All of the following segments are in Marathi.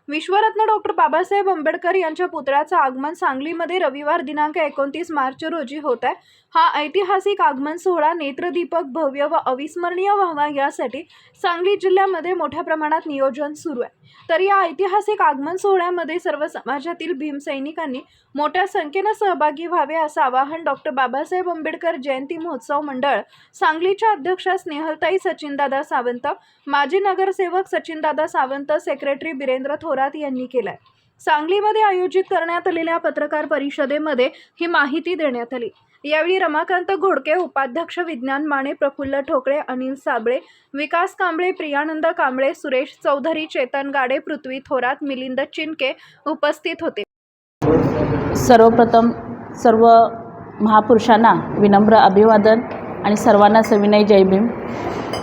विश्वरत्न डॉक्टर बाबासाहेब आंबेडकर यांच्या पुतळ्याचं आगमन सांगलीमध्ये रविवार दिनांक 29 मार्च रोजी होत आहे। हा ऐतिहासिक आगमन सोहळा नेत्रदीपक, भव्य व अविस्मरणीय व्हावा यासाठी सांगली जिल्ह्यामध्ये मोठ्या प्रमाणात नियोजन सुरू आहे। तर या ऐतिहासिक आगमन सोहळ्यामध्ये सर्व समाजातील भीमसैनिकांनी मोठ्या संख्येने सहभागी व्हावे असं आवाहन डॉक्टर बाबासाहेब आंबेडकर जयंती महोत्सव मंडळ सांगलीच्या अध्यक्षा स्नेहलताई सचिनदादा सावंत, माजी नगरसेवक सचिनदादा सावंत, सेक्रेटरी बिरेंद्र थोरात यांनी केलाय। सांगलीमध्ये आयोजित करण्यात आलेल्या पत्रकार परिषदेमध्ये ही माहिती देण्यात आली। यावेळी रमाकांत घोडके, उपाध्यक्ष विज्ञान माने, प्रफुल्ल ठोकळे, अनिल साबळे, विकास कांबळे, प्रियानंद कांबळे, सुरेश चौधरी, चेतन गाडे, पृथ्वी थोरात, मिलिंद चिनके उपस्थित होते। सर्वप्रथम सर्व महापुरुषांना विनम्र अभिवादन आणि सर्वांना सविनय जय भीम।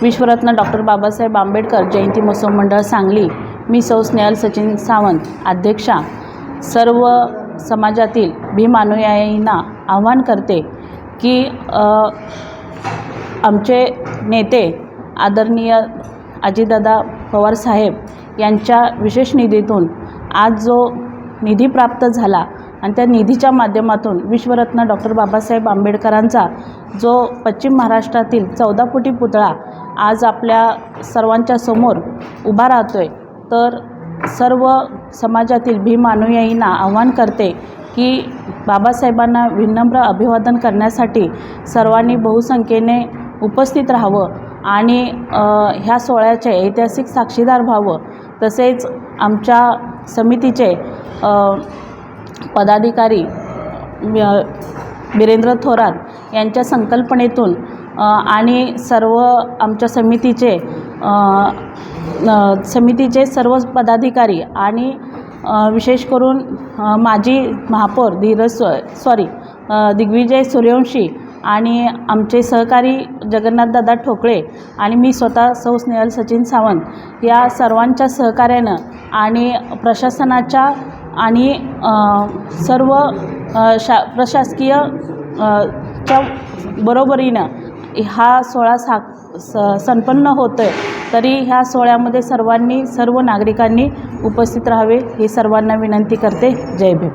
विश्वरत्न डॉक्टर बाबासाहेब आंबेडकर जयंती महोत्सव मंडळ सांगली, मी सौ स्नेहल सचिन सावंत, अध्यक्षा, सर्व समाजातील भीम अनुयायींना आवाहन करते की आमचे नेते आदरणीय अजितदादा पवार साहेब यांच्या विशेष निधीतून आज जो निधी प्राप्त झाला आणि त्या निधीच्या माध्यमातून विश्वरत्न डॉक्टर बाबासाहेब आंबेडकरांचा जो पश्चिम महाराष्ट्रातील 14 फुटी पुतळा आज आपल्या सर्वांच्या समोर उभा राहतोय, तर सर्व समाजातील भीम अनुयायींना आवाहन करते की बाबासाहेबांना विनम्र अभिवादन करण्यासाठी सर्वांनी बहुसंख्येने उपस्थित राहावं आणि ह्या सोहळ्याचे ऐतिहासिक साक्षीदार व्हावं। तसेच आमच्या समितीचे पदाधिकारी बिरेंद्र थोरात यांच्या संकल्पनेतून आणि सर्व आमच्या समितीचे सर्व पदाधिकारी आणि विशेष करून माजी महापौर दिग्विजय सूर्यवंशी आणि आमचे सहकारी जगन्नाथदादा ठोकळे आणि मी स्वतः सौ स्नेहल सचिन सावंत या सर्वांच्या सहकार्यानं आणि प्रशासनाच्या आणि सर्व प्रशासकीय च्या बरोबरीनं हा सोहळा संपन्न होतोय। तरी ह्या सोहळ्यामध्ये सर्व नागरिकांनी उपस्थित राहावे ही सर्वांना विनंती करते। जय भीम।